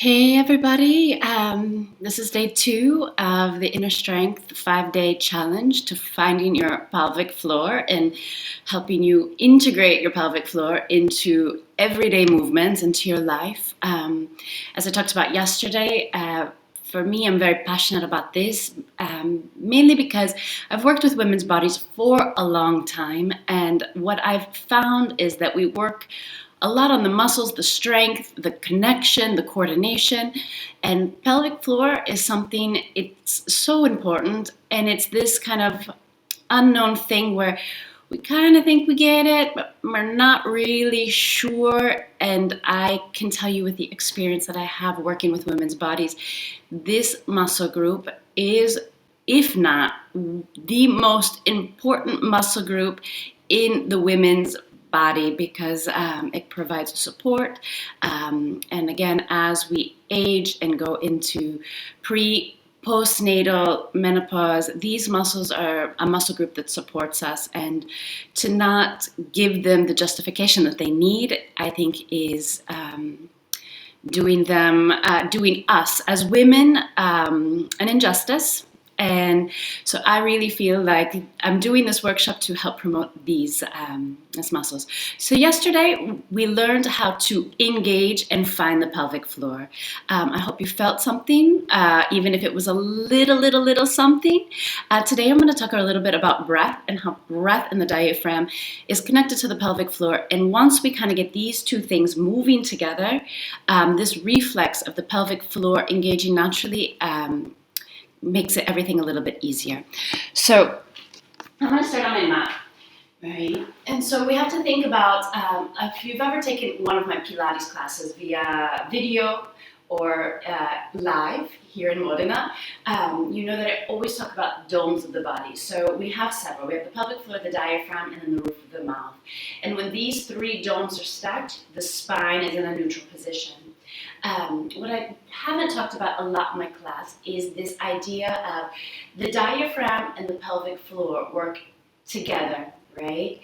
Hey everybody, this is day 2 of the Inner Strength 5-day challenge to finding your pelvic floor and helping you integrate your pelvic floor into everyday movements into your life. As I talked about yesterday, for me, I'm very passionate about this, mainly because I've worked with women's bodies for a long time, and what I've found is that we work a lot on the muscles, the strength, the connection, the coordination, and pelvic floor is something, it's so important, and it's this kind of unknown thing where we kind of think we get it, but we're not really sure. And I can tell you with the experience that I have working with women's bodies, this muscle group is, if not the most important muscle group in the women's body, because it provides support. And again, as we age and go into postnatal menopause, these muscles are a muscle group that supports us, and to not give them the justification that they need, I think, is doing us as women an injustice. And so I really feel like I'm doing this workshop to help promote these muscles. So yesterday we learned how to engage and find the pelvic floor. I hope you felt something, even if it was a little something. Today I'm going to talk a little bit about breath and how breath and the diaphragm is connected to the pelvic floor. And once we kind of get these two things moving together, this reflex of the pelvic floor engaging naturally makes everything a little bit easier. So I'm going to start on my mat, right? And so we have to think about, if you've ever taken one of my Pilates classes via video or live here in Modena, you know that I always talk about domes of the body. So we have several. We have the pelvic floor, the diaphragm, and then the roof of the mouth. And when these three domes are stacked, the spine is in a neutral position. What I haven't talked about a lot in my class is this idea of the diaphragm and the pelvic floor work together, right?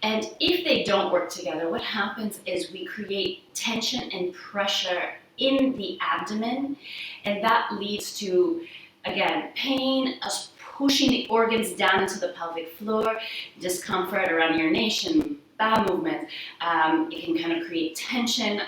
And if they don't work together, what happens is we create tension and pressure in the abdomen, and that leads to, again, pain, us pushing the organs down into the pelvic floor, discomfort around urination, bowel movement. It can kind of create tension.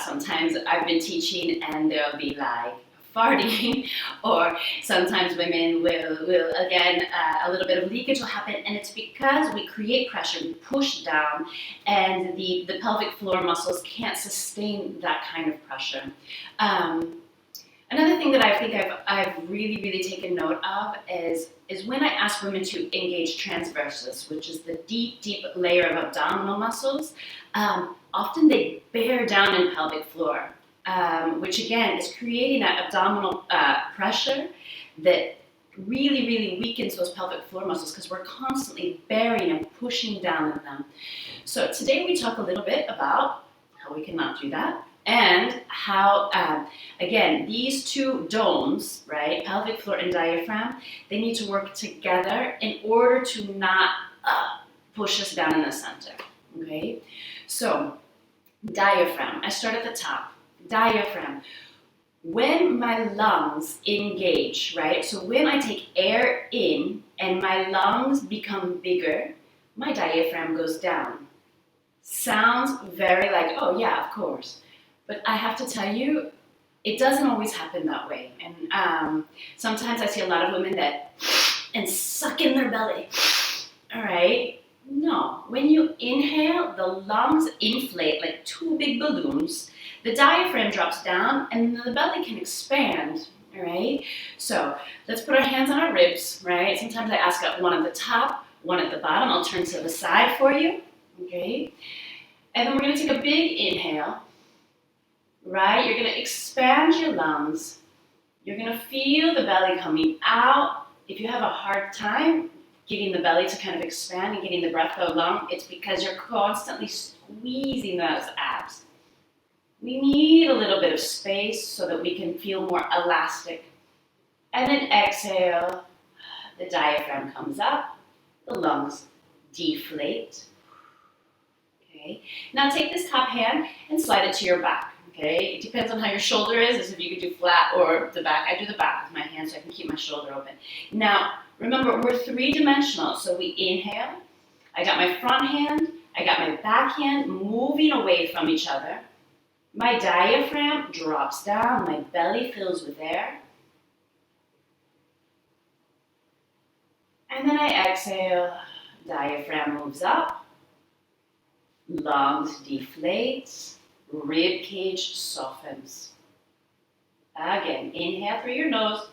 Sometimes I've been teaching and there'll be like farting, or sometimes women will again, a little bit of leakage will happen, and it's because we create pressure, we push down, and the pelvic floor muscles can't sustain that kind of pressure. Another thing that I think I've really taken note of is when I ask women to engage transversus, which is the deep layer of abdominal muscles, often they bear down in pelvic floor, which again is creating that abdominal pressure that really weakens those pelvic floor muscles because we're constantly bearing and pushing down in them. So today we talk a little bit about how we can not do that, and how, again, these two domes, right, pelvic floor and diaphragm, they need to work together in order to not push us down in the center, okay? So, diaphragm, I start at the top. Diaphragm, when my lungs engage, right, so when I take air in and my lungs become bigger, my diaphragm goes down. Sounds very like, oh yeah, of course. But I have to tell you, it doesn't always happen that way. And sometimes I see a lot of women that and suck in their belly. All right? No. When you inhale, the lungs inflate like two big balloons. The diaphragm drops down, and the belly can expand. All right? So let's put our hands on our ribs. Right? Sometimes I ask one at the top, one at the bottom. I'll turn to the side for you. Okay? And then we're going to take a big inhale. Right? You're going to expand your lungs. You're going to feel the belly coming out. If you have a hard time getting the belly to kind of expand and getting the breath go long, it's because you're constantly squeezing those abs. We need a little bit of space so that we can feel more elastic. And then exhale. The diaphragm comes up. The lungs deflate. Okay. Now take this top hand and slide it to your back. okay? It depends on how your shoulder is, as if you could do flat or the back. I do the back with my hand so I can keep my shoulder open. Now, remember, we're three-dimensional, so we inhale. I got my front hand, I got my back hand moving away from each other. My diaphragm drops down, my belly fills with air. And then I exhale, diaphragm moves up, lungs deflate, rib cage softens. Again, inhale through your nose.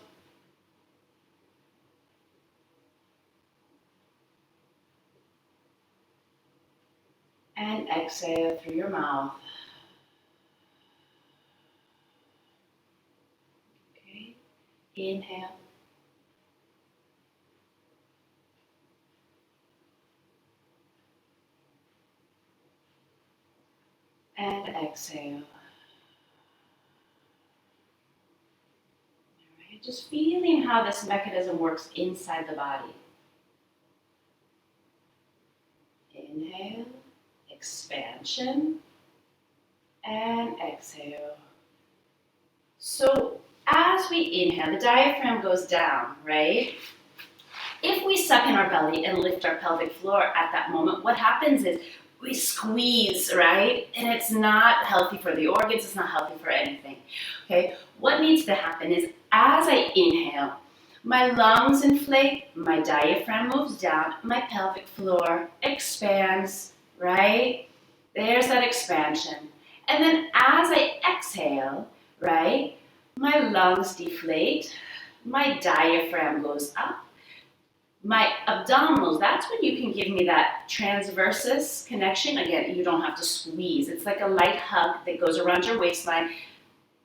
And exhale through your mouth. Okay, inhale. And exhale. All right, just feeling how this mechanism works inside the body. Inhale, expansion, and exhale. So as we inhale, the diaphragm goes down, right? If we suck in our belly and lift our pelvic floor at that moment, what happens is we squeeze, right? And it's not healthy for the organs, it's not healthy for anything, okay? What needs to happen is as I inhale, my lungs inflate, my diaphragm moves down, my pelvic floor expands, right? There's that expansion. And then as I exhale, right, my lungs deflate, my diaphragm goes up, my abdominals, that's when you can give me that transversus connection. Again, you don't have to squeeze. It's like a light hug that goes around your waistline.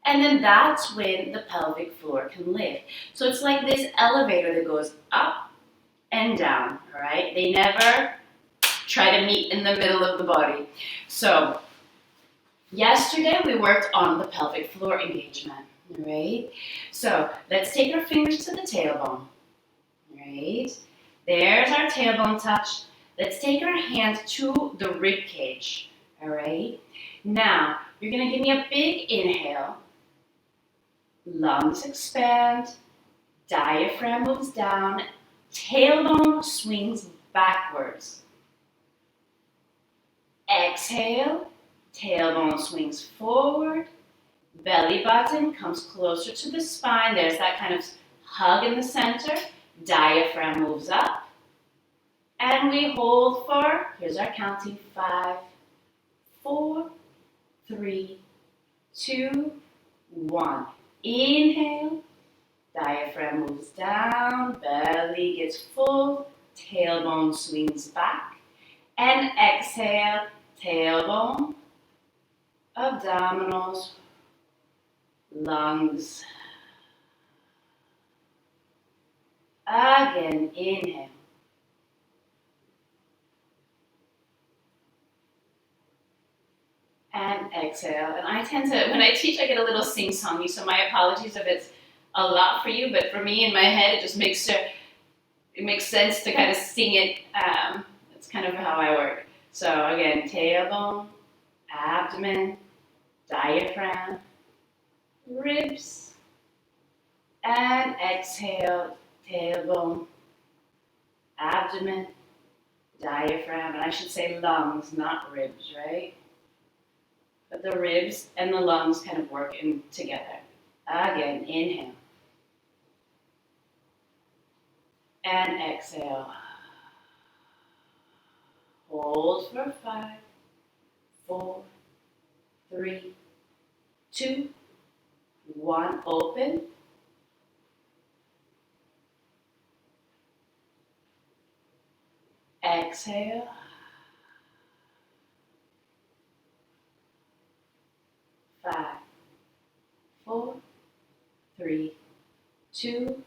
And then that's when the pelvic floor can lift. So it's like this elevator that goes up and down, all right? They never try to meet in the middle of the body. So yesterday we worked on the pelvic floor engagement, all right? So let's take our fingers to the tailbone, all right? There's our tailbone touch. Let's take our hands to the rib cage, all right? Now, you're gonna give me a big inhale. Lungs expand, diaphragm moves down, tailbone swings backwards. Exhale, tailbone swings forward, belly button comes closer to the spine. There's that kind of hug in the center. Diaphragm moves up. And we hold for, here's our counting, 5, 4, 3, 2, 1. Inhale, diaphragm moves down, belly gets full, tailbone swings back. And exhale, tailbone, abdominals, lungs. Again, inhale. And exhale. And I tend to, when I teach, I get a little sing-songy, so my apologies if it's a lot for you, but for me in my head, it just makes sense to kind of sing it. That's kind of how I work. So again, tailbone, abdomen, diaphragm, ribs, and exhale, tailbone, abdomen, diaphragm, and I should say lungs, not ribs, right? But the ribs and the lungs kind of work in together. Again, inhale. And exhale. Hold for 5, 4, 3, 2, 1. Open. Exhale. 5, 4, 3, 2,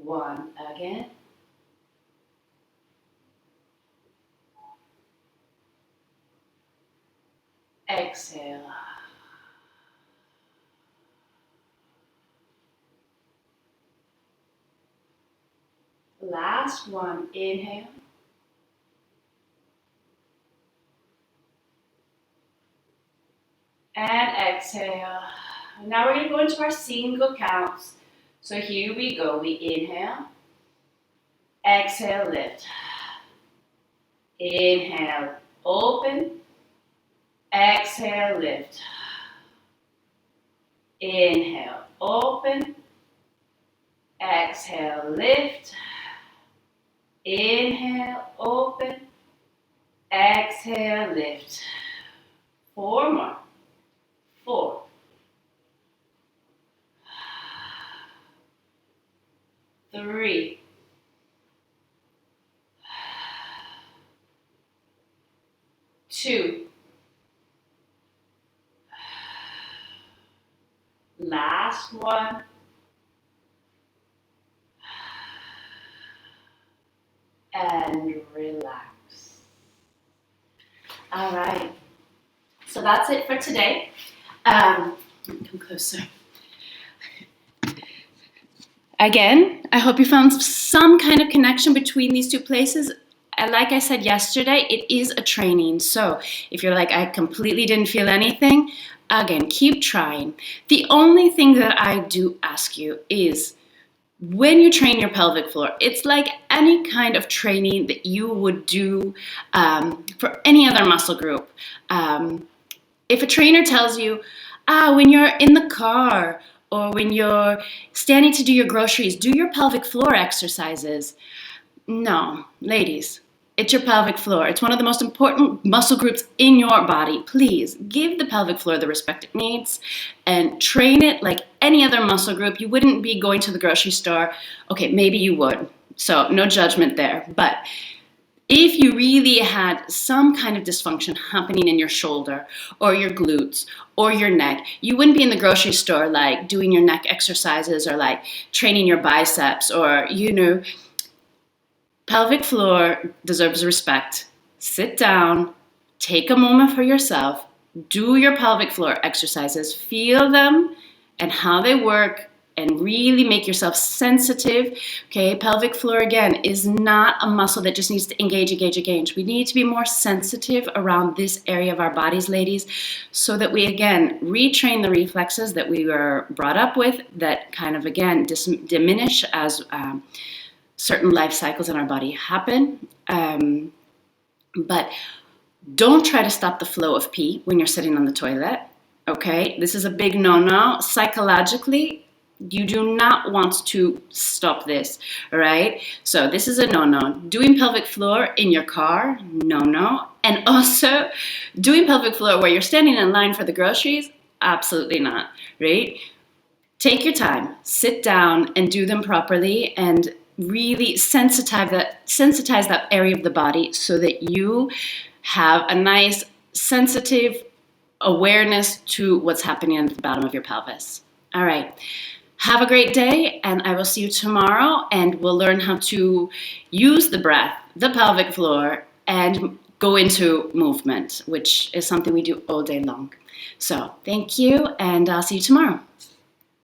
1. Again. Exhale. Last one. Inhale. and exhale. Now we're going to go into our single counts. So here we go. We inhale, exhale, lift. Inhale, open, exhale, lift. Inhale, open, exhale, lift. Inhale, open, exhale, lift. 4 more. 4. 3. 2. Last one. And relax. All right. So that's it for today. Come closer. Again, I hope you found some kind of connection between these two places. And like I said yesterday, it is a training. So if you're like, I completely didn't feel anything, again, keep trying. The only thing that I do ask you is, when you train your pelvic floor, it's like any kind of training that you would do for any other muscle group. If a trainer tells you, when you're in the car or when you're standing to do your groceries, do your pelvic floor exercises. No, ladies, it's your pelvic floor. It's one of the most important muscle groups in your body. Please give the pelvic floor the respect it needs and train it like any other muscle group. You wouldn't be going to the grocery store. Okay, maybe you would. So no judgment there. But if you really had some kind of dysfunction happening in your shoulder or your glutes or your neck, you wouldn't be in the grocery store like doing your neck exercises or like training your biceps or, pelvic floor deserves respect. Sit down, take a moment for yourself, do your pelvic floor exercises, feel them and how they work, and really make yourself sensitive. Okay, pelvic floor again is not a muscle that just needs to engage. We need to be more sensitive around this area of our bodies, ladies, so that we again retrain the reflexes that we were brought up with that kind of again diminish as certain life cycles in our body happen. But don't try to stop the flow of pee when you're sitting on the toilet. Okay, this is a big no-no. Psychologically, you do not want to stop this, all right? So this is a no-no. Doing pelvic floor in your car, no-no. And also, doing pelvic floor where you're standing in line for the groceries, absolutely not, right? Take your time, sit down and do them properly and really sensitize that area of the body so that you have a nice, sensitive awareness to what's happening at the bottom of your pelvis. All right. Have a great day, and I will see you tomorrow, and we'll learn how to use the breath, the pelvic floor, and go into movement, which is something we do all day long. So thank you, and I'll see you tomorrow.